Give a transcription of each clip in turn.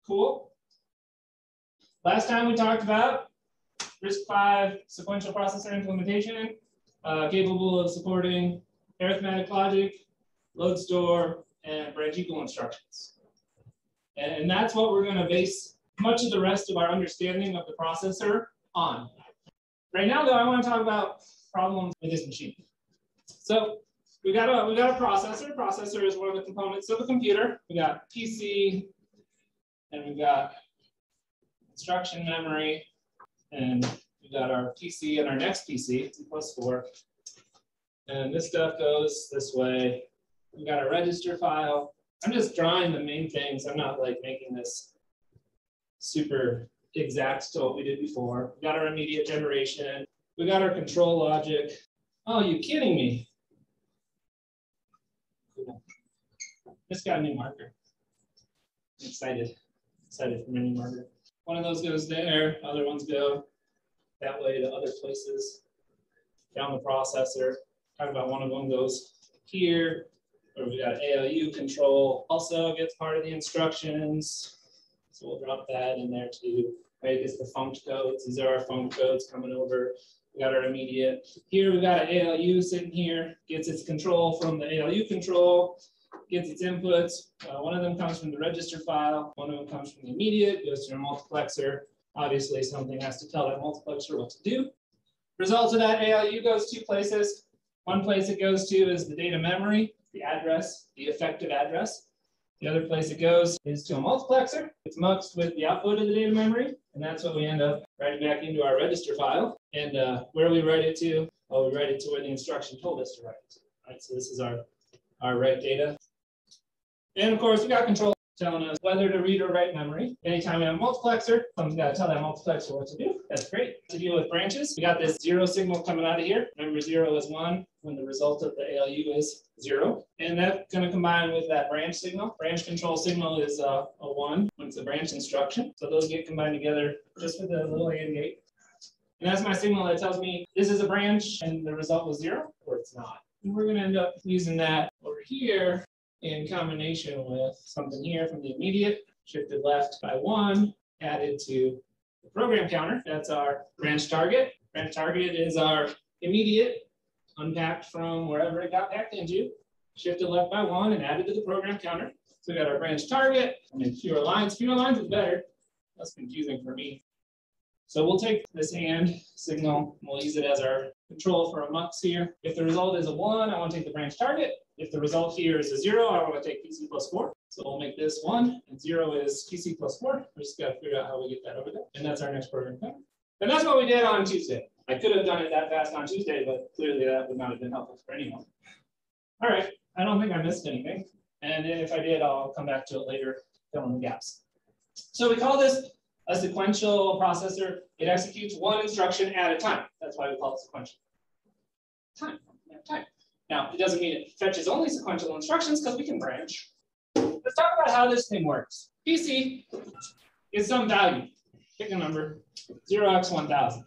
Cool. Last time we talked about RISC-V Sequential Processor implementation, capable of supporting arithmetic logic, load store, and branch equal instructions. And that's what we're going to base much of the rest of our understanding of the processor on. Right now, though, I want to talk about problems with this machine. So we got a processor. Processor is one of the components of a computer. We got PC, and we got instruction memory, and we got our PC and our next PC, 2+4. And this stuff goes this way. We got a register file. I'm just drawing the main things. I'm not like making this super exact to what we did before. We got our immediate generation. We got our control logic. Oh, you kidding me? Cool. Just got a new marker. I'm excited for my new marker. One of those goes there. Other ones go that way to other places down the processor. Talk about one of them goes here, where we got ALU control. Also gets part of the instructions. So we'll drop that in there too. Right, it's the funct codes. These are our funct codes coming over. We got our immediate. Here we got an ALU sitting here. Gets its control from the ALU control. Gets its inputs. One of them comes from the register file. One of them comes from the immediate. Goes to your multiplexer. Obviously, something has to tell that multiplexer what to do. Result of that ALU goes two places. One place it goes to is the data memory, the address, the effective address. The other place it goes is to a multiplexer. It's muxed with the output of the data memory, and that's what we end up writing back into our register file. And where we write it to, well, we write it to where the instruction told us to write it to. Right, so this is our write data. And of course, we got control telling us whether to read or write memory. Anytime we have a multiplexer, someone's got to tell that multiplexer what to do. That's great. To deal with branches, we got this 0 signal coming out of here. Remember, 0 is 1 when the result of the ALU is 0. And that's going to combine with that branch signal. Branch control signal is a 1 when it's a branch instruction. So those get combined together just with a little AND gate. And that's my signal that tells me this is a branch and the result was 0 or it's not. And we're going to end up using that over here in combination with something here from the immediate, shifted left by 1, added to the program counter. That's our branch target. Branch target is our immediate, unpacked from wherever it got packed into, shifted left by 1 and added to the program counter. So we got our branch target. I mean, fewer lines is better. That's confusing for me. So we'll take this AND signal, and we'll use it as our control for a mux here. If the result is a 1, I want to take the branch target. If the result here is a 0, I want to take PC plus 4. So we'll make this 1, and 0 is PC plus 4. We just got to figure out how we get that over there. And that's our next program counter. And that's what we did on Tuesday. I could have done it that fast on Tuesday, but clearly that would not have been helpful for anyone. All right, I don't think I missed anything. And if I did, I'll come back to it later, fill in the gaps. So we call this a sequential processor. It executes one instruction at a time. That's why we call it sequential. Time. Now, it doesn't mean it fetches only sequential instructions because we can branch. Let's talk about how this thing works. PC is some value. Pick a number, 0x1000.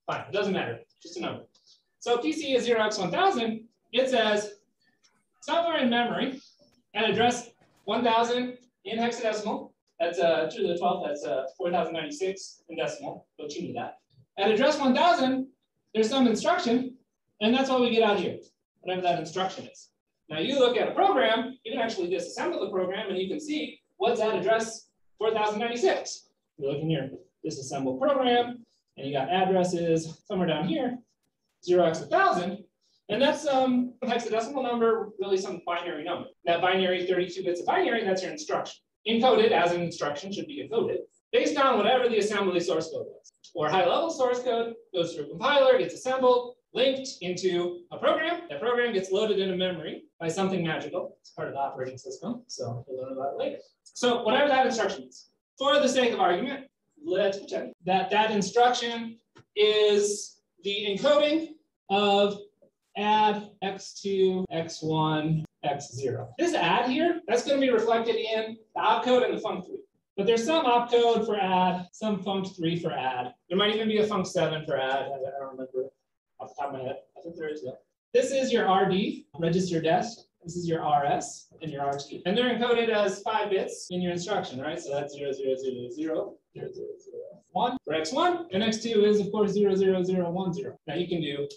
Fine, it doesn't matter, just a number. So PC is 0x1000. It says somewhere in memory at address 1000 in hexadecimal. That's 2 to the 12th, that's 4096 in decimal. Don't you need that. At address 1000, there's some instruction, and that's what we get out here, whatever that instruction is. Now you look at a program, you can actually disassemble the program, and you can see what's at address 4096. You look in your disassembled program, and you got addresses somewhere down here, 0x1000, and that's some hexadecimal number, really some binary number. That binary, 32 bits of binary, that's your instruction. Encoded as an instruction should be encoded based on whatever the assembly source code was. Or high-level source code goes through a compiler, gets assembled, linked into a program. That program gets loaded into memory by something magical. It's part of the operating system, so we'll learn about it later. So whatever that instruction is, for the sake of argument, let's pretend that that instruction is the encoding of add x2, x1, x0. This add here, that's going to be reflected in the opcode and the func3. But there's some opcode for add, some func3 for add. There might even be a func7 for add. I don't remember off the top of my head. I think there is though. This is your RD, register desc. This is your RS and your RT. And they're encoded as 5 bits in your instruction, right? So that's 0, 0, 0, 0, 0, 0, 0, 1 for X1, and X2 is, of course, 0, 0, 0, 1, 0. Now you can do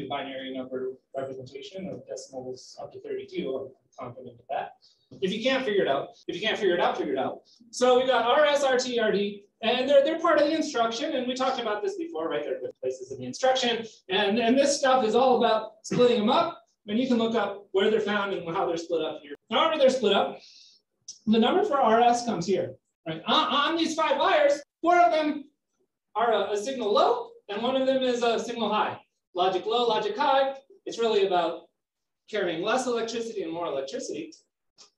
binary number representation of decimals up to 32. I'm confident of that. If you can't figure it out, figure it out. So we've got RS, RT, RD, and they're part of the instruction. And we talked about this before, right? They're good places in the instruction. And this stuff is all about splitting them up. And you can look up where they're found and how they're split up here. However they're split up, the number for RS comes here. Right? On these 5 wires, 4 of them are a signal low, and 1 of them is a signal high. Logic low, logic high. It's really about carrying less electricity and more electricity.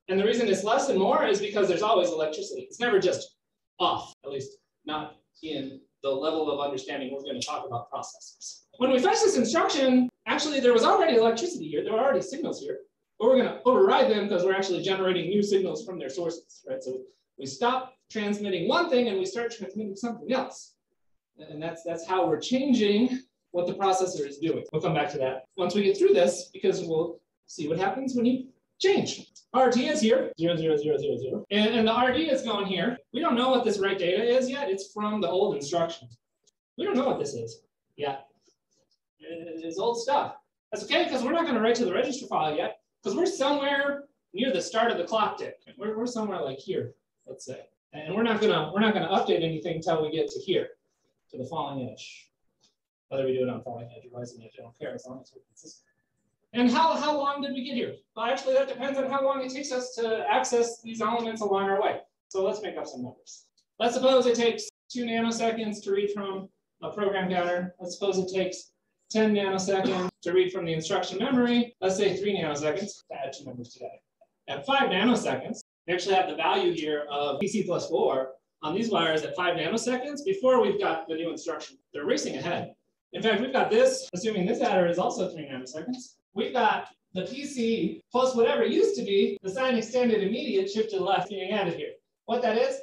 And the reason it's less and more is because there's always electricity. It's never just off, at least not in the level of understanding we're going to talk about processors. When we fetch this instruction, actually there was already electricity here. There were already signals here. But we're going to override them because we're actually generating new signals from their sources, right? So we stop transmitting one thing and we start transmitting something else. And that's how we're changing what the processor is doing. We'll come back to that once we get through this, because we'll see what happens when you change. RT is here, 0, 0, 0, 0, 0. And the RD is going here. We don't know what this write data is yet. It's from the old instruction. We don't know what this is yet. It's old stuff. That's okay, because we're not going to write to the register file yet, because we're somewhere near the start of the clock tick. We're somewhere like here, let's say. And we're not gonna update anything until we get to here, to the falling edge. Whether we do it on falling edge or rising edge, I don't care, as long as we're consistent. And how long did we get here? Well, actually, that depends on how long it takes us to access these elements along our way. So let's make up some numbers. Let's suppose it takes 2 nanoseconds to read from a program counter. Let's suppose it takes 10 nanoseconds to read from the instruction memory. Let's say 3 nanoseconds to add 2 numbers together. At 5 nanoseconds, we actually have the value here of PC plus 4 on these wires at 5 nanoseconds before we've got the new instruction. They're racing ahead. In fact, we've got this, assuming this adder is also 3 nanoseconds. We've got the PC plus whatever used to be the sign extended immediate shift to the left being added here. What that is,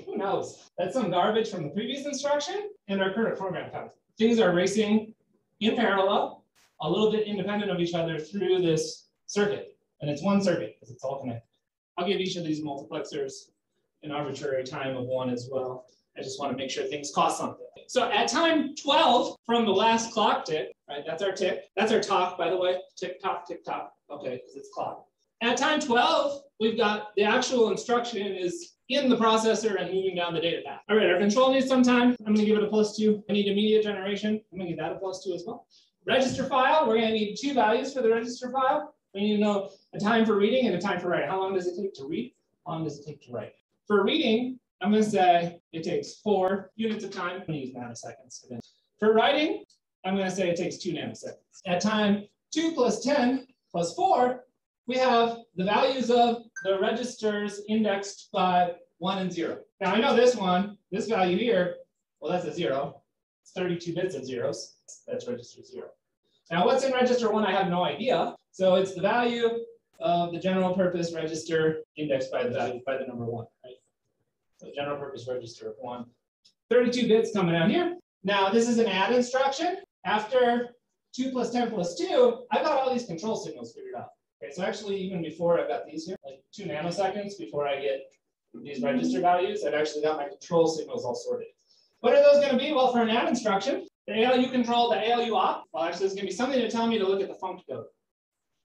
who knows? That's some garbage from the previous instruction and our current program count. Things are racing in parallel, a little bit independent of each other through this circuit. And it's one circuit because it's all connected. I'll give each of these multiplexers an arbitrary time of 1 as well. I just want to make sure things cost something. So at time 12 from the last clock tick, right? That's our tick. That's our talk, by the way. Tick tock, okay, because it's clock. At time 12, we've got the actual instruction is in the processor and moving down the data path. All right, our control needs some time. I'm going to give it a +2. I need immediate generation. I'm going to give that a +2 as well. Register file, we're going to need 2 values for the register file. We need to know a time for reading and a time for writing. How long does it take to read? How long does it take to write? For reading, I'm going to say it takes 4 units of time. I'm going to use nanoseconds. For writing, I'm going to say it takes 2 nanoseconds. At time 2 plus 10 plus 4, we have the values of the registers indexed by 1 and 0. Now I know this one, this value here, well, that's a 0. It's 32 bits of zeros. That's register 0. Now what's in register 1, I have no idea. So it's the value of the general purpose register indexed by the value by the number 1, right? So general purpose register of 1. 32 bits coming out here. Now this is an add instruction. After 2 plus 10 plus 2, I've got all these control signals figured out. Okay, so actually even before I've got these here, like 2 nanoseconds before I get these register values, I've actually got my control signals all sorted. What are those going to be? Well, for an add instruction, the ALU control, the ALU op, well, actually there's going to be something to tell me to look at the func code.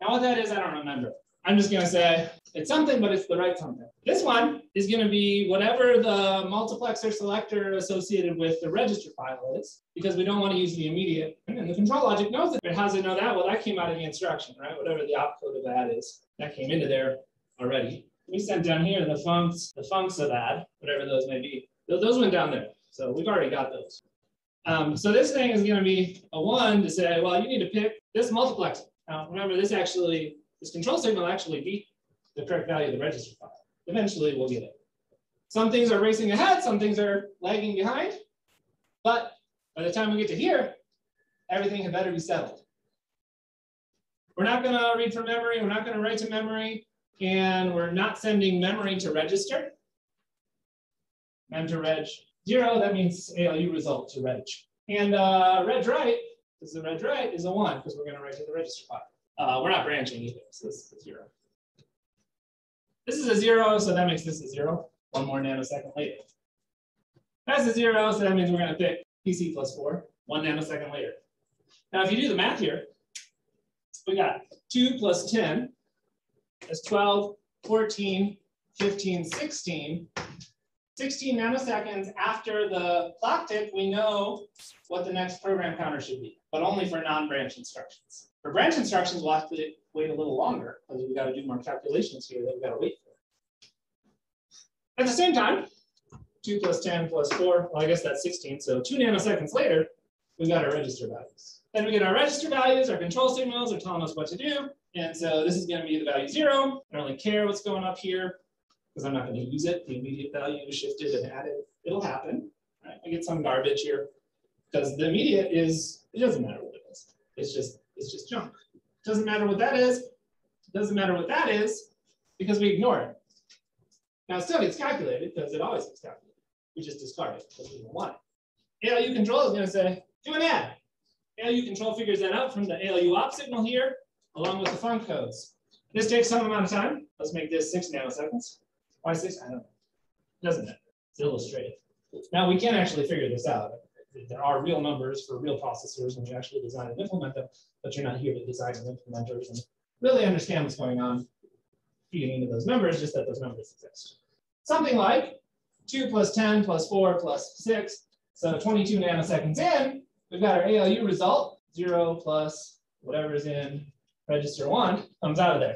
Now what that is, I don't remember. I'm just going to say it's something, but it's the right something. This one is going to be whatever the multiplexer selector associated with the register file is, because we don't want to use the immediate. And the control logic knows it. But how does it know that? Well, that came out of the instruction, right? Whatever the opcode of that is, that came into there already. We sent down here the funcs of add, whatever those may be. Those went down there. So we've already got those. So this thing is going to be a 1 to say, well, you need to pick this multiplexer. Now, remember, this control signal actually beat the correct value of the register file. Eventually, we'll get it. Some things are racing ahead, some things are lagging behind. But by the time we get to here, everything had better be settled. We're not going to read from memory. We're not going to write to memory. And we're not sending memory to register. Mem to reg 0, that means ALU result to reg. And reg write, because the reg write is a 1, because we're going to write to the register file. We're not branching either, so this is 0. This is a 0, so that makes this a 0. 1 more nanosecond later. That's a 0, so that means we're going to pick PC plus 4, 1 nanosecond later. Now, if you do the math here, we got 2 plus 10 is 12, 14, 15, 16. 16 nanoseconds after the clock tick, we know what the next program counter should be, but only for non-branch instructions. For branch instructions, we'll have to wait a little longer because we've got to do more calculations here that we've got to wait for. At the same time, 2 plus 10 plus 4, well, I guess that's 16. So 2 nanoseconds later, we've got our register values. Then we get our register values, our control signals are telling us what to do. And so this is going to be the value 0. I don't really care what's going up here because I'm not going to use it. The immediate value is shifted and added. It'll happen. Right? I get some garbage here because the immediate is, it doesn't matter what it is. It's just junk. It doesn't matter what that is. It doesn't matter what that is because we ignore it. Now it still gets calculated because it always gets calculated. We just discard it because we don't want it. ALU control is going to say, do an add. ALU control figures that out from the ALU op signal here, along with the func codes. This takes some amount of time. Let's make this 6 nanoseconds. Why 6? I don't know. It doesn't matter. It's illustrated. Now we can actually figure this out. There are real numbers for real processors when you actually design and implement them, but you're not here to design and implementers and really understand what's going on feeding into those numbers, just that those numbers exist. Something like 2 plus 10 plus 4 plus 6. So 22 nanoseconds in, we've got our ALU result. 0 plus whatever is in register 1 comes out of there.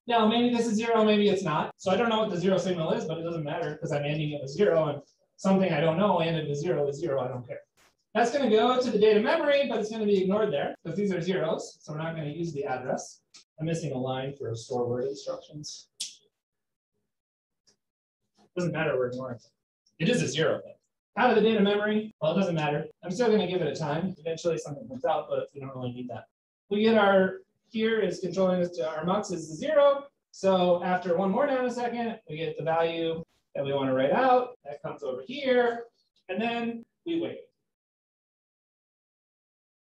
Now, maybe this is 0, maybe it's not. So I don't know what the 0 signal is, but it doesn't matter because I'm ending it with 0. And something I don't know ended with 0 is 0. I don't care. That's going to go to the data memory, but it's going to be ignored there because these are zeros. So we're not going to use the address. I'm missing a line for store word instructions. Doesn't matter, we're ignoring it. It is a 0 though. Out of the data memory, well, it doesn't matter. I'm still going to give it a time. Eventually something comes out, but we don't really need that. We get our, here is controlling this to our mux is 0. So after 1 more nanosecond, we get the value that we want to write out. That comes over here, and then we wait.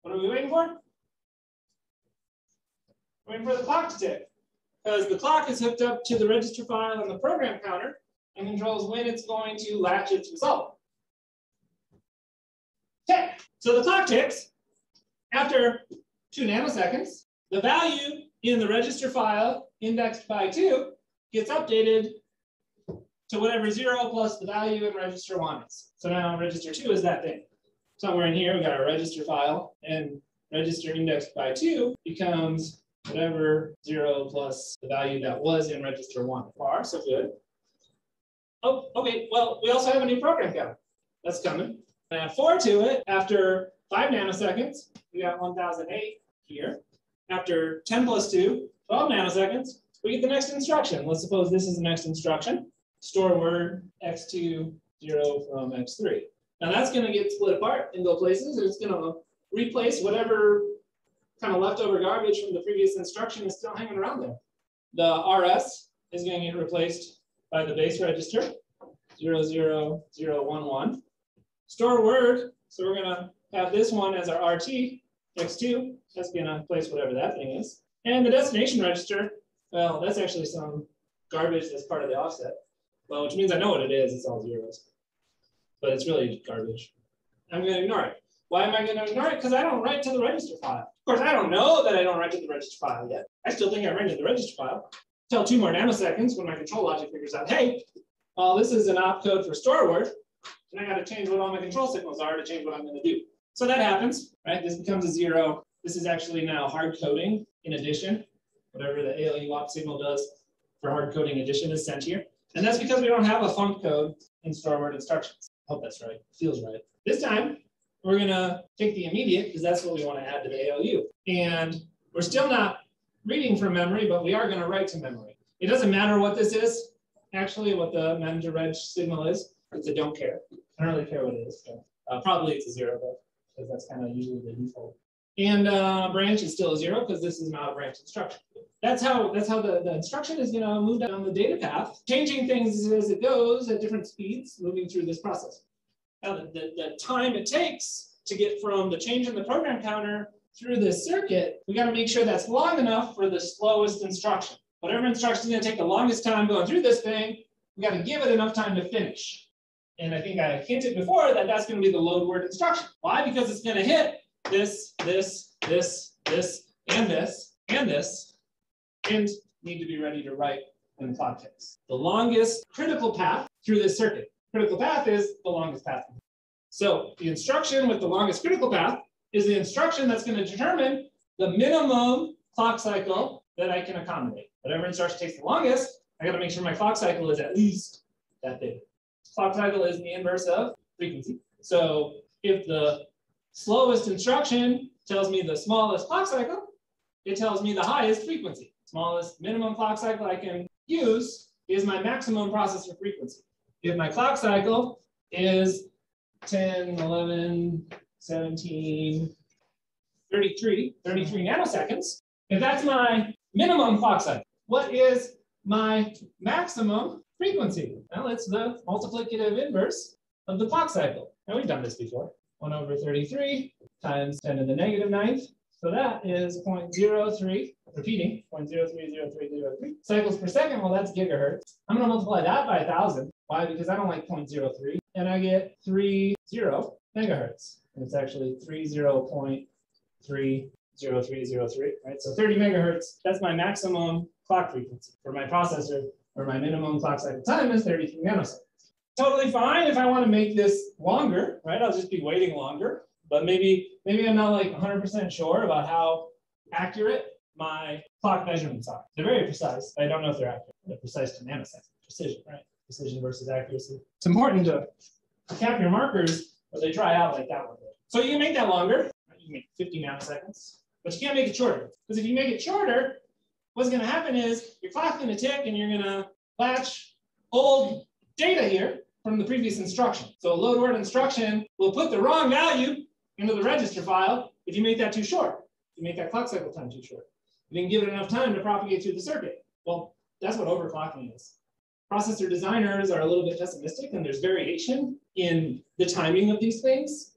What are we waiting for? We're waiting for the clock to tick, because the clock is hooked up to the register file on the program counter and controls when it's going to latch its result. Okay, so the clock ticks. After 2 nanoseconds, the value in the register file indexed by 2 gets updated to whatever 0 plus the value in register 1 is. So now register 2 is that thing. Somewhere in here, we got our register file, and register indexed by 2 becomes whatever 0 plus the value that was in register 1. Far, so good. Oh, okay, well, we also have a new program counter. That's coming. Add 4 to it. After 5 nanoseconds, we got 1008 here. After 10 plus 2, 12 nanoseconds, we get the next instruction. Let's suppose this is the next instruction. Store word x2 0 from x3. Now that's going to get split apart and go places, and it's going to replace whatever kind of leftover garbage from the previous instruction is still hanging around there. The RS is going to get replaced by the base register 00011. Store word, so we're going to have this one as our RT, x2, that's going to place whatever that thing is. And the destination register, well, that's actually some garbage that's part of the offset. Well, which means I know what it is, it's all zeros. But it's really garbage. I'm going to ignore it. Why am I going to ignore it? Because I don't write to the register file. Of course, I don't know that I don't write to the register file yet. I still think I write to the register file. Till 2 more nanoseconds when my control logic figures out, hey, well, this is an opcode for store word, and I got to change what all my control signals are to change what I'm going to do. So that happens, right? This becomes a 0. This is actually now hard coding in addition. Whatever the ALU op signal does for hard coding addition is sent here. And that's because we don't have a func code in store word instructions. I hope that's right. Feels right. This time, we're going to take the immediate because that's what we want to add to the ALU. And we're still not reading from memory, but we are going to write to memory. It doesn't matter what this is, actually, what the mem to reg signal is, because I don't care. I don't really care what it is. So, probably it's a 0, though, because that's kind of usually the default. And branch is still a 0 because this is not a branch instruction. That's how the instruction is going to move down the data path, changing things as it goes at different speeds, moving through this process. Now, the time it takes to get from the change in the program counter through this circuit, we got to make sure that's long enough for the slowest instruction. Whatever instruction is going to take the longest time going through this thing, we got to give it enough time to finish. And I think I hinted before that that's going to be the load word instruction. Why? Because it's going to hit this, this, this, this, and this, and this, and need to be ready to write when the clock ticks. The longest critical path through this circuit. Critical path is the longest path. So the instruction with the longest critical path is the instruction that's going to determine the minimum clock cycle that I can accommodate. Whatever instruction takes the longest, I got to make sure my clock cycle is at least that big. Clock cycle is the inverse of frequency. So if the slowest instruction tells me the smallest clock cycle, it tells me the highest frequency. Smallest minimum clock cycle I can use is my maximum processor frequency. If my clock cycle is 10, 11, 17, 33 nanoseconds, if that's my minimum clock cycle, what is my maximum frequency? Well, it's the multiplicative inverse of the clock cycle. And we've done this before. 1 over 33 times 10 to the negative 9th. So that is 0.03, repeating, 0.030303 cycles per second. Well, that's gigahertz. I'm going to multiply that by 1,000. Why? Because I don't like 0.03. And I get 30 megahertz. And it's actually 30.30303, right? So 30 megahertz, that's my maximum clock frequency for my processor, where my minimum clock cycle time is 33 nanoseconds. Totally fine if I want to make this longer, right? I'll just be waiting longer. But maybe I'm not like 100% sure about how accurate my clock measurements are. They're very precise, but I don't know if they're accurate. They're precise to nanoseconds. Precision, right? Precision versus accuracy. It's important to cap your markers, but they dry out like that one did. So you can make that longer. You can make 50 nanoseconds, but you can't make it shorter. Because if you make it shorter, what's going to happen is your clock's going to tick and you're going to latch old data here from the previous instruction. So a load word instruction will put the wrong value into the register file if you make that too short. If you make that clock cycle time too short. You didn't give it enough time to propagate through the circuit. Well, that's what overclocking is. Processor designers are a little bit pessimistic, and there's variation in the timing of these things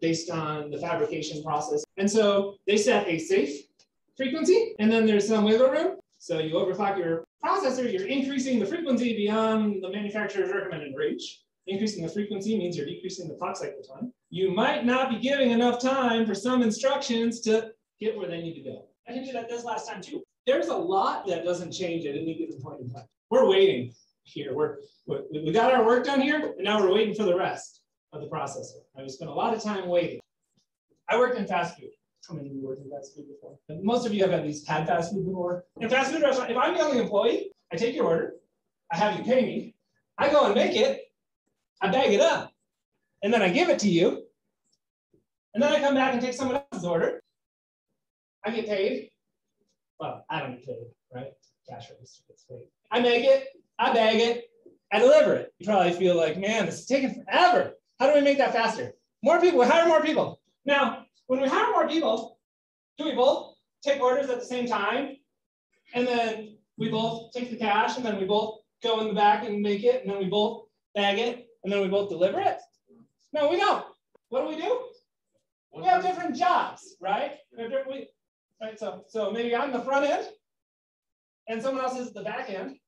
based on the fabrication process. And so they set a safe frequency, and then there's some wiggle room. So you overclock your processor, you're increasing the frequency beyond the manufacturer's recommended range. Increasing the frequency means you're decreasing the clock cycle time. You might not be giving enough time for some instructions to get where they need to go. I hinted at this last time too. There's a lot that doesn't change at any given point in time. We're waiting here. We got our work done here, and now we're waiting for the rest of the processor. We spent a lot of time waiting. I worked in fast food. How many of you worked in fast food before? And most of you have at least had fast food before. In fast food restaurant, if I'm the only employee, I take your order, I have you pay me, I go and make it, I bag it up, and then I give it to you, and then I come back and take someone else's order. I get paid. Well, I don't get paid, right? Cash register gets paid. I make it, I bag it, I deliver it. You probably feel like, man, this is taking forever. How do we make that faster? More people, we hire more people. Now, when we hire more people, do we both take orders at the same time? And then we both take the cash, and then we both go in the back and make it, and then we both bag it, and then we both deliver it? No, we don't. What do? We have different jobs, right? Right. So maybe I'm the front end, and someone else is the back end.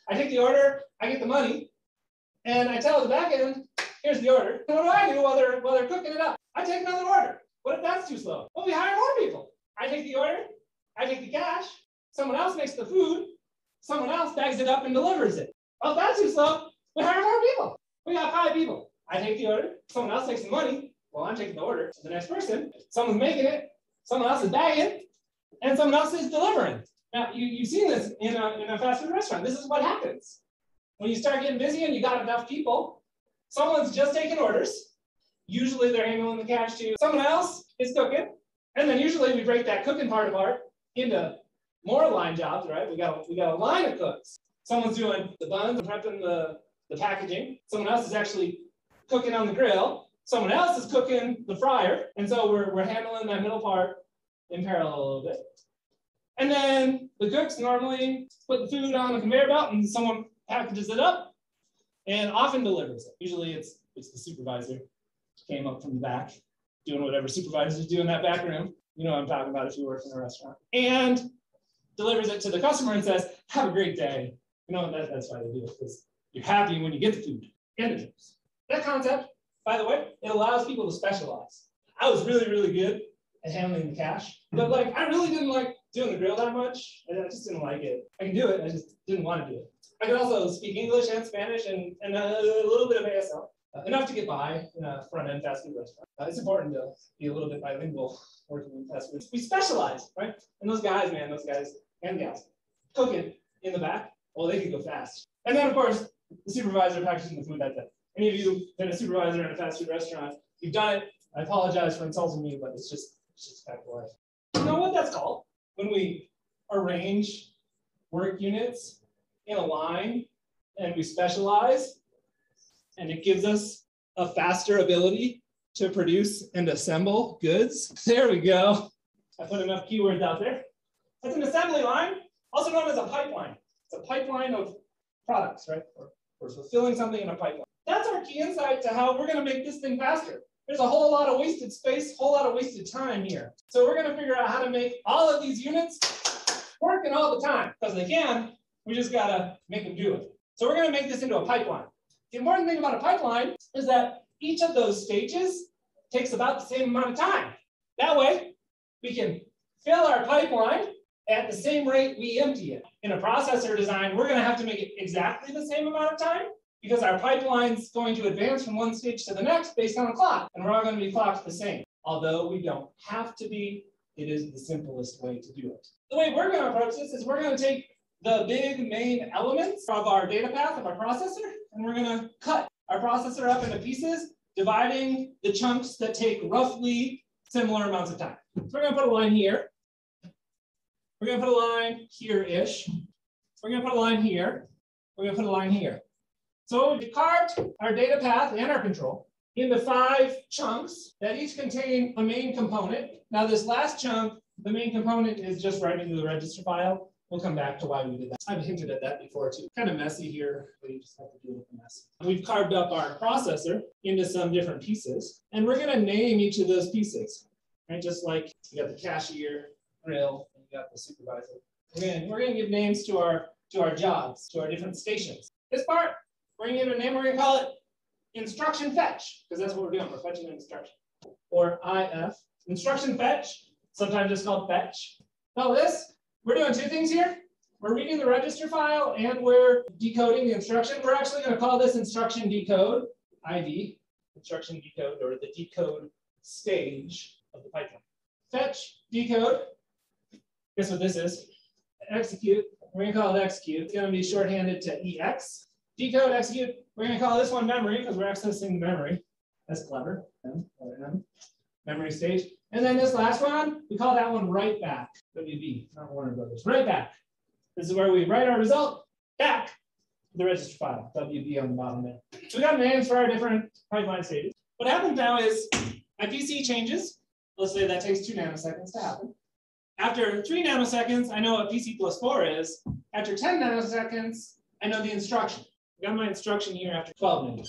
I take the order, I get the money, and I tell the back end, here's the order. And what do I do while they're cooking it up? I take another order. What if that's too slow? Well, we hire more people. I take the order, I take the cash, someone else makes the food, someone else bags it up and delivers it. Well, if that's too slow, we hire more people. We got 5 people. I take the order, someone else takes the money. Well, I'm taking the order to the next person. Someone's making it, someone else is bagging, and someone else is delivering. Now, you've seen this in a fast food restaurant. This is what happens. When you start getting busy and you got enough people, someone's just taking orders. Usually they're handling the cash too. Someone else is cooking. And then usually we break that cooking part apart into more line jobs, right? We got a line of cooks. Someone's doing the buns, prepping the packaging. Someone else is actually cooking on the grill. Someone else is cooking the fryer. And so we're handling that middle part in parallel a little bit. And then the cooks normally put the food on the conveyor belt, and someone packages it up and often delivers it. Usually it's the supervisor. Came up from the back, doing whatever supervisors do in that back room. You know what I'm talking about if you work in a restaurant. And delivers it to the customer and says, have a great day. You know, that's why they do it, because you're happy when you get the food and the drinks. That concept, by the way, it allows people to specialize. I was really, really good at handling the cash, but like I really didn't like doing the grill that much. I just didn't like it. I can do it, I just didn't want to do it. I could also speak English and Spanish and a little bit of ASL, enough to get by in a front-end fast food restaurant. It's important to be a little bit bilingual working in fast food. We specialize, right? And those guys, man, those guys and gals, cooking in the back, well, they can go fast. And then, of course, the supervisor packaging the food that day. Any of you been a supervisor in a fast food restaurant, you've done it. I apologize for insulting you, but it's just fact of life. You know what that's called? When we arrange work units in a line and we specialize, and it gives us a faster ability to produce and assemble goods. There we go. I put enough keywords out there. That's an assembly line, also known as a pipeline. It's a pipeline of products, right? We're fulfilling something in a pipeline. That's our key insight to how we're going to make this thing faster. There's a whole lot of wasted space, whole lot of wasted time here. So we're going to figure out how to make all of these units working all the time, because they can. We just got to make them do it. So we're going to make this into a pipeline. The important thing about a pipeline is that each of those stages takes about the same amount of time. That way, we can fill our pipeline at the same rate we empty it. In a processor design, we're going to have to make it exactly the same amount of time, because our pipeline's going to advance from one stage to the next based on a clock, and we're all going to be clocked the same. Although we don't have to be, it is the simplest way to do it. The way we're going to approach this is we're going to take the big main elements of our data path of our processor, and we're going to cut our processor up into pieces, dividing the chunks that take roughly similar amounts of time. So we're going to put a line here. We're going to put a line here-ish. We're going to put a line here. We're going to put a line here. So we carved our data path and our control into 5 chunks that each contain a main component. Now this last chunk, the main component is just writing to the register file. We'll come back to why we did that. I've hinted at that before too. Kind of messy here, but you just have to deal with the mess. We've carved up our processor into some different pieces, and we're going to name each of those pieces, right? Just like you got the cashier, grill, and you got the supervisor. We're going to give names to our jobs, to our different stations. This part, we're going to give it a name. We're going to call it instruction fetch, because that's what we're doing. We're fetching an instruction. Or IF, instruction fetch. Sometimes it's called fetch. Now this, we're doing 2 things here. We're reading the register file and we're decoding the instruction. We're actually going to call this instruction decode, ID, instruction decode, or the decode stage of the pipeline. Fetch, decode. Guess what this is? Execute. We're going to call it execute. It's going to be shorthanded to EX. Decode, execute. We're going to call this one memory because we're accessing memory. That's clever. Memory stage. And then this last one, we call that one write back. WB, not Warner Brothers. Write back. This is where we write our result back to the register file. WB on the bottom there. So we got names for our different pipeline stages. What happens now is my PC changes. Let's say that takes 2 nanoseconds to happen. After 3 nanoseconds, I know what PC+4 is. After 10 nanoseconds, I know the instruction. I got my instruction here after 12 nanoseconds.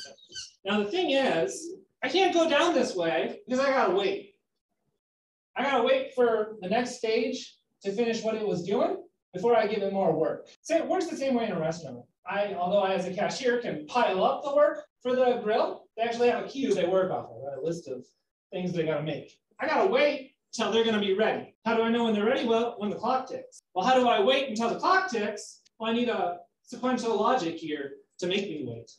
Now the thing is, I can't go down this way because I gotta wait. I gotta wait for the next stage to finish what it was doing before I give it more work. So it works the same way in a restaurant. Although I, as a cashier, can pile up the work for the grill, they actually have a queue they work off of, right? A list of things they gotta make. I gotta wait till they're gonna be ready. How do I know when they're ready? Well, when the clock ticks. Well, how do I wait until the clock ticks? Well, I need a sequential logic here to make me wait.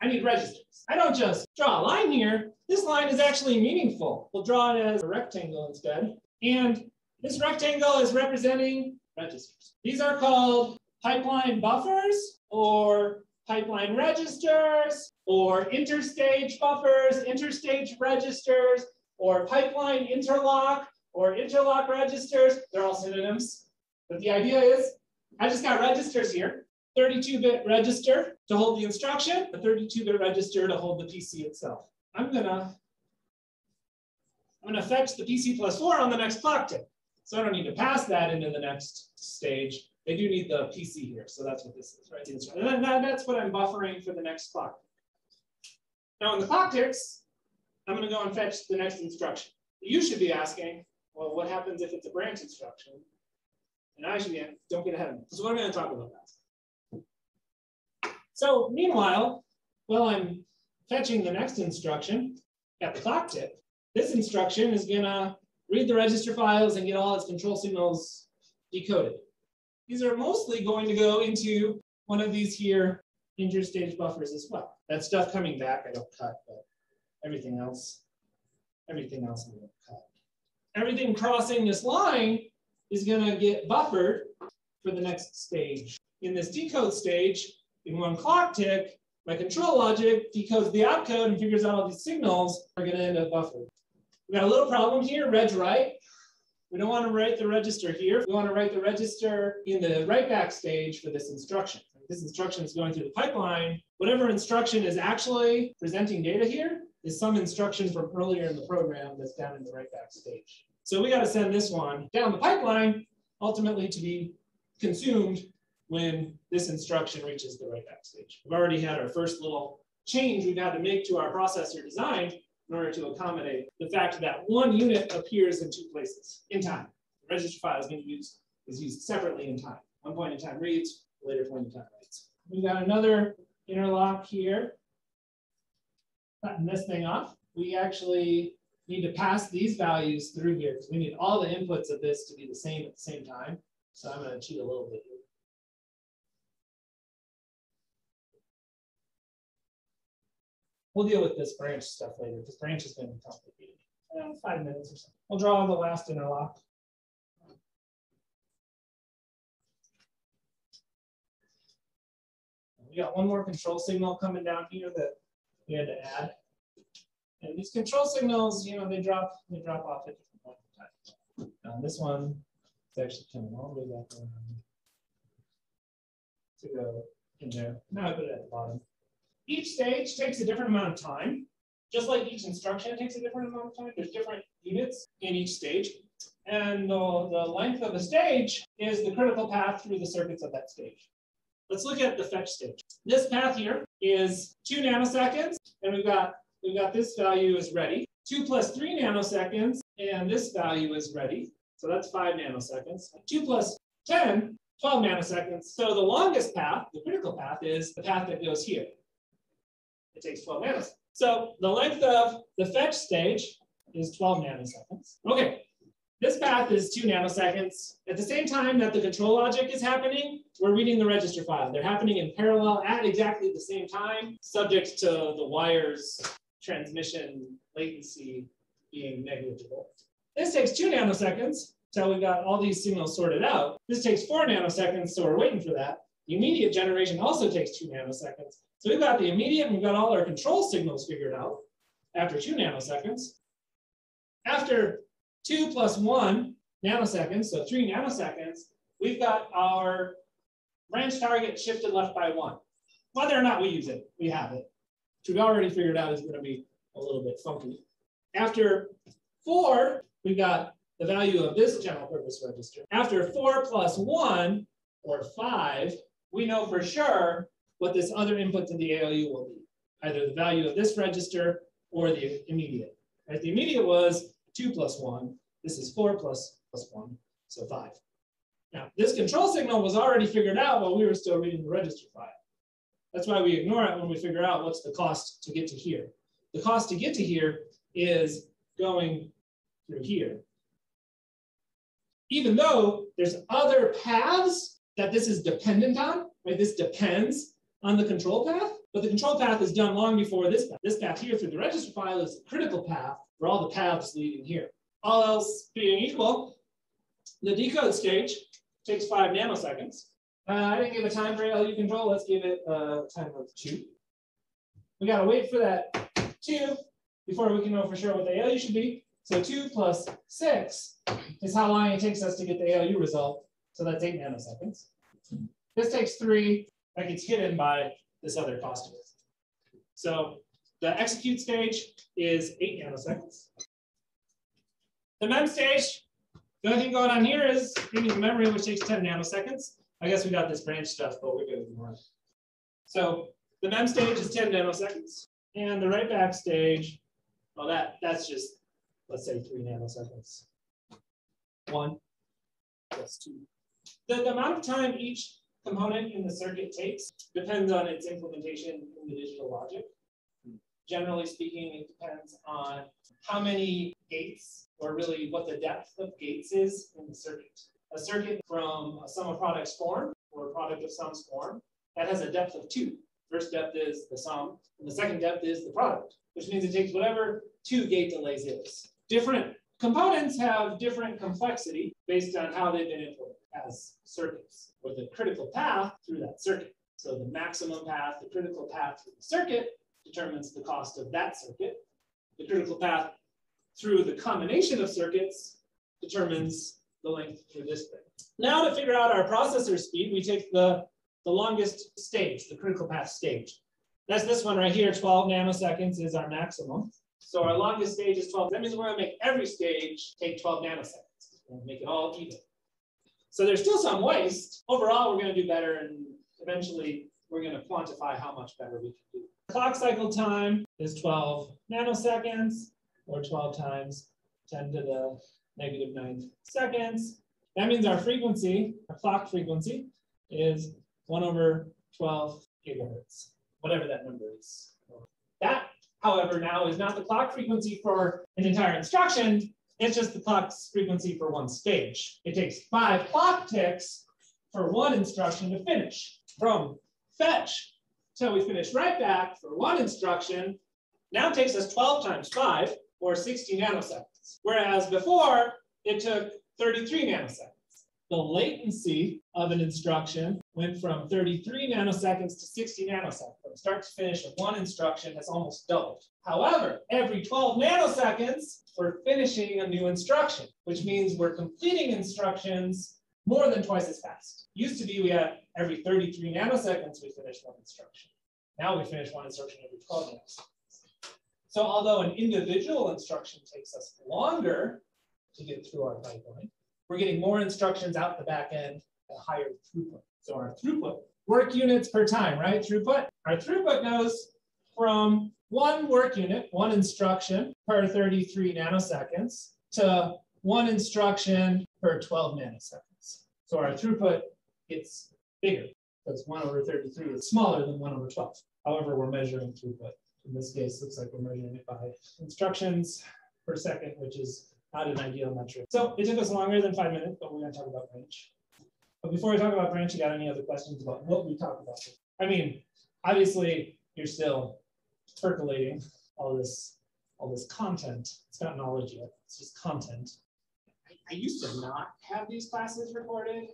I need registers. I don't just draw a line here. This line is actually meaningful. We'll draw it as a rectangle instead. And this rectangle is representing registers. These are called pipeline buffers or pipeline registers or interstage buffers, interstage registers, or pipeline interlock or interlock registers. They're all synonyms. But the idea is I just got registers here. 32-bit register to hold the instruction, a 32-bit register to hold the PC itself. I'm gonna fetch the PC+4 on the next clock tick. So I don't need to pass that into the next stage. They do need the PC here, so that's what this is, right? And that's what I'm buffering for the next clock. Now when the clock ticks, I'm gonna go and fetch the next instruction. You should be asking, Well, what happens if it's a branch instruction? And actually, don't get ahead of me. So we're going to talk about that. So meanwhile, while I'm fetching the next instruction at the clock tick, this instruction is going to read the register files and get all its control signals decoded. These are mostly going to go into one of these here interstage buffers as well. That stuff coming back, I don't cut, but everything else I'm going to cut. Everything crossing this line is going to get buffered for the next stage. In this decode stage, in one clock tick, my control logic decodes the opcode and figures out all these signals are going to end up buffered. We got a little problem here, reg write. We don't want to write the register here. We want to write the register in the write back stage for this instruction. This instruction is going through the pipeline. Whatever instruction is actually presenting data here is some instruction from earlier in the program that's down in the write back stage. So we got to send this one down the pipeline, ultimately to be consumed when this instruction reaches the write back stage. We've already had our first little change we've had to make to our processor design in order to accommodate the fact that one unit appears in two places in time. The register file is used separately in time. One point in time reads, later point in time writes. We got another interlock here. Cutting this thing off. We actually need to pass these values through here because we need all the inputs of this to be the same at the same time. So I'm going to cheat a little bit here. We'll deal with this branch stuff later because branch is going to be complicated. 5 minutes or so. We'll draw the last interlock. We got one more control signal coming down here that we had to add. And these control signals, they drop off at different points in time. This one is actually coming all the way back around to go in there. Now I put it at the bottom. Each stage takes a different amount of time. Just like each instruction takes a different amount of time, there's different units in each stage. And the length of the stage is the critical path through the circuits of that stage. Let's look at the fetch stage. This path here is 2 nanoseconds, and we've got this value is ready. 2 plus 3 nanoseconds, and this value is ready. So that's 5 nanoseconds. 2 plus 10, 12 nanoseconds. So the longest path, the critical path, is the path that goes here. It takes 12 nanoseconds. So the length of the fetch stage is 12 nanoseconds. Okay, this path is 2 nanoseconds. At the same time that the control logic is happening, we're reading the register file. They're happening in parallel at exactly the same time, subject to the wire's transmission latency being negligible. This takes 2 nanoseconds until we got all these signals sorted out. This takes 4 nanoseconds, so we're waiting for that. The immediate generation also takes 2 nanoseconds. So we've got the immediate and we've got all our control signals figured out after 2 nanoseconds. After 2 plus 1 nanoseconds, so 3 nanoseconds, we've got our branch target shifted left by 1. Whether or not we use it, we have it. Which we've already figured out is going to be a little bit funky. After 4, we've got the value of this general purpose register. After 4 plus 1, or 5, we know for sure what this other input to the ALU will be. Either the value of this register or the immediate. Right? The immediate was 2 plus 1. This is 4 plus 1, so 5. Now, this control signal was already figured out while we were still reading the register file. That's why we ignore it when we figure out what's the cost to get to here. The cost to get to here is going through here. Even though there's other paths that this is dependent on, right? This depends on the control path, but the control path is done long before this path. This path here through the register file is the critical path for all the paths leading here. All else being equal, the decode stage takes 5 nanoseconds. I didn't give a time for ALU control. Let's give it a time of 2. We got to wait for that 2 before we can know for sure what the ALU should be. So 2 plus 6 is how long it takes us to get the ALU result. So that's 8 nanoseconds. This takes 3. That gets hidden by this other cost. So the execute stage is 8 nanoseconds. The mem stage, the only thing going on here is reading the memory, which takes 10 nanoseconds. I guess we got this branch stuff, but we're going to ignore it. So the mem stage is 10 nanoseconds. And the write back stage, well, that's just, let's say 3 nanoseconds. 1 plus 2. The amount of time each component in the circuit takes depends on its implementation in the digital logic. Generally speaking, it depends on how many gates, or really what the depth of gates is in the circuit. A circuit from a sum of products form, or a product of sums form, that has a depth of 2. First depth is the sum, and the second depth is the product, which means it takes whatever 2 gate delays is. Different components have different complexity based on how they've been implemented as circuits, or the critical path through that circuit. So the maximum path, the critical path through the circuit determines the cost of that circuit. The critical path through the combination of circuits determines the length through this thing. Now to figure out our processor speed, we take the longest stage, the critical path stage. That's this one right here, 12 nanoseconds is our maximum. So our longest stage is 12. That means we're going to make every stage take 12 nanoseconds. We'll make it all even. So there's still some waste. Overall, we're going to do better, and eventually we're going to quantify how much better we can do. Clock cycle time is 12 nanoseconds, or 12 times 10 to the negative 9th seconds. That means our frequency, our clock frequency, is 1 over 12 gigahertz, whatever that number is. That, however, now is not the clock frequency for an entire instruction. It's just the clock's frequency for one stage. It takes 5 clock ticks for one instruction to finish. From fetch till we finish right back for one instruction, now takes us 12 times 5, or 60 nanoseconds. Whereas before, it took 33 nanoseconds. The latency of an instruction went from 33 nanoseconds to 60 nanoseconds. From start to finish of one instruction has almost doubled. However, every 12 nanoseconds, we're finishing a new instruction, which means we're completing instructions more than twice as fast. Used to be we had every 33 nanoseconds we finished one instruction. Now we finish one instruction every 12 nanoseconds. So although an individual instruction takes us longer to get through our pipeline, we're getting more instructions out the back end at a higher throughput. So our throughput, work units per time, right? Throughput. Our throughput goes from 1 work unit, 1 instruction per 33 nanoseconds, to 1 instruction per 12 nanoseconds. So our throughput gets bigger because 1 over 33 is smaller than 1 over 12. However, we're measuring throughput. In this case, looks like we're measuring it by instructions per second, which is not an ideal metric. So it took us longer than 5 minutes, but we're going to talk about branch. But before we talk about branch, you got any other questions about what we talked about? I mean, obviously, you're still percolating all this content. It's not knowledge yet. It's just content. I used to not have these classes recorded.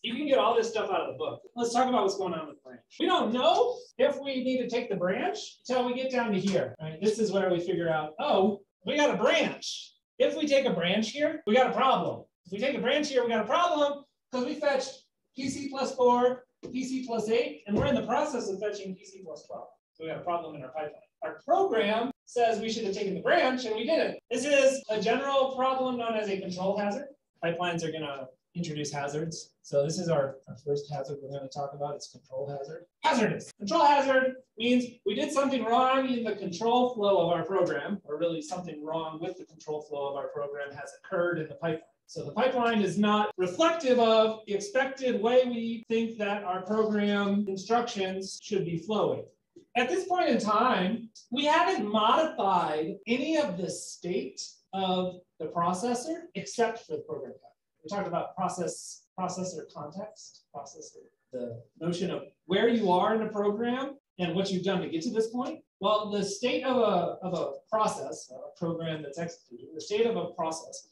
You can get all this stuff out of the book. Let's talk about what's going on with branch. We don't know if we need to take the branch until we get down to here. Right? This is where we figure out, oh, we got a branch. If we take a branch here, we got a problem. If we take a branch here, we got a problem because we fetched PC plus 4, PC plus 8, and we're in the process of fetching PC plus 12. So we got a problem in our pipeline. Our program says we should have taken the branch, and we didn't. This is a general problem known as a control hazard. Pipelines are going to introduce hazards. So this is our first hazard we're going to talk about. It's control hazard. Hazardous. Control hazard means we did something wrong in the control flow of our program, or really something wrong with the control flow of our program has occurred in the pipeline. So the pipeline is not reflective of the expected way we think that our program instructions should be flowing. At this point in time, we haven't modified any of the state of the processor except for the program type. We talked about processor context, the notion of where you are in a program and what you've done to get to this point. Well, the state of a process, a program that's executed, the state of a process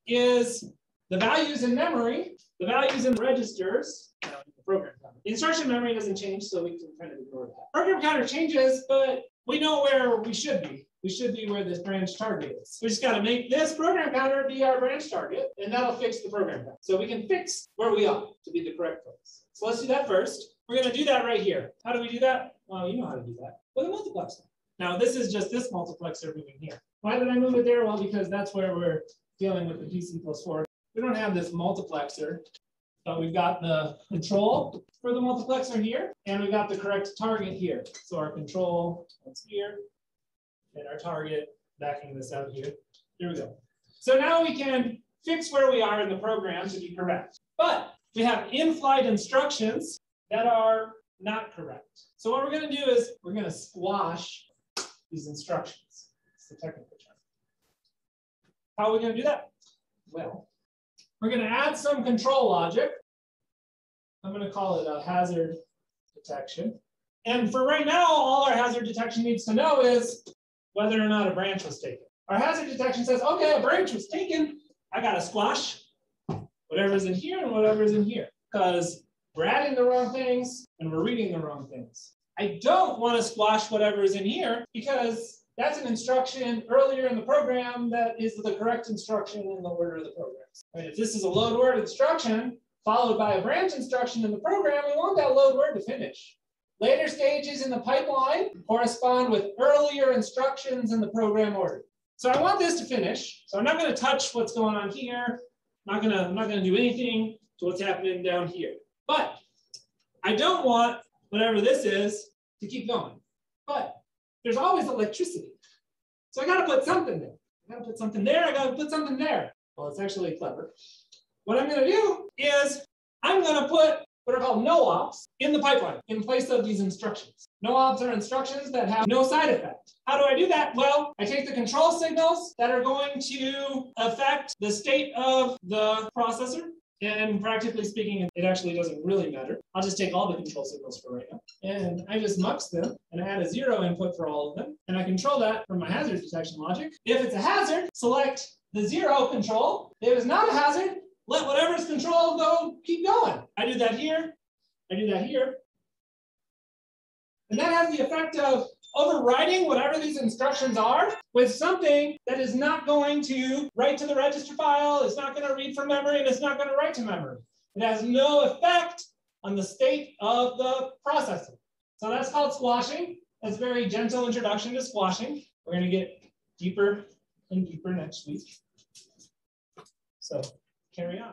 is the values in memory, the values in registers, the program counter. The instruction memory doesn't change, so we can kind of ignore that. Program counter changes, but we know where we should be. We should be where this branch target is. We just got to make this program counter be our branch target, and that'll fix the program counter. So we can fix where we are to be the correct place. So let's do that first. We're going to do that right here. How do we do that? Well, you know how to do that. With a multiplexer. Now, this is just this multiplexer moving here. Why did I move it there? Well, because that's where we're dealing with the PC plus 4. We don't have this multiplexer, but we've got the control for the multiplexer here, and we've got the correct target here. So our control is here, and our target backing this out here. Here we go. So now we can fix where we are in the program to be correct. But we have in-flight instructions that are not correct. So what we're going to do is we're going to squash these instructions. It's the technical term. How are we going to do that? Well, we're going to add some control logic. I'm going to call it a hazard detection. And for right now, all our hazard detection needs to know is whether or not a branch was taken. Our hazard detection says, okay, a branch was taken. I got to squash whatever's in here and whatever's in here, because we're adding the wrong things and we're reading the wrong things. I don't want to squash whatever is in here because that's an instruction earlier in the program that is the correct instruction in the order of the program. Right, if this is a load word instruction followed by a branch instruction in the program, we want that load word to finish. Later stages in the pipeline correspond with earlier instructions in the program order. So I want this to finish. So I'm not going to touch what's going on here. I'm not going to do anything to what's happening down here. But I don't want whatever this is to keep going. But there's always electricity. So I got to put something there. I got to put something there. I got to put something there. Well, it's actually clever. What I'm going to do is I'm going to put what are called no-ops in the pipeline in place of these instructions. No-ops are instructions that have no side effect. How do I do that? Well, I take the control signals that are going to affect the state of the processor. And practically speaking, it actually doesn't really matter. I'll just take all the control signals for right now. And I just mux them and I add a 0 input for all of them. And I control that from my hazard detection logic. If it's a hazard, select the 0 control. If it's not a hazard, let whatever's controlled go, keep going. I do that here. I do that here. And that has the effect of overriding whatever these instructions are with something that is not going to write to the register file, it's not going to read from memory, and it's not going to write to memory. It has no effect on the state of the processor. So that's called squashing. That's a very gentle introduction to squashing. We're going to get deeper and deeper next week. So carry on.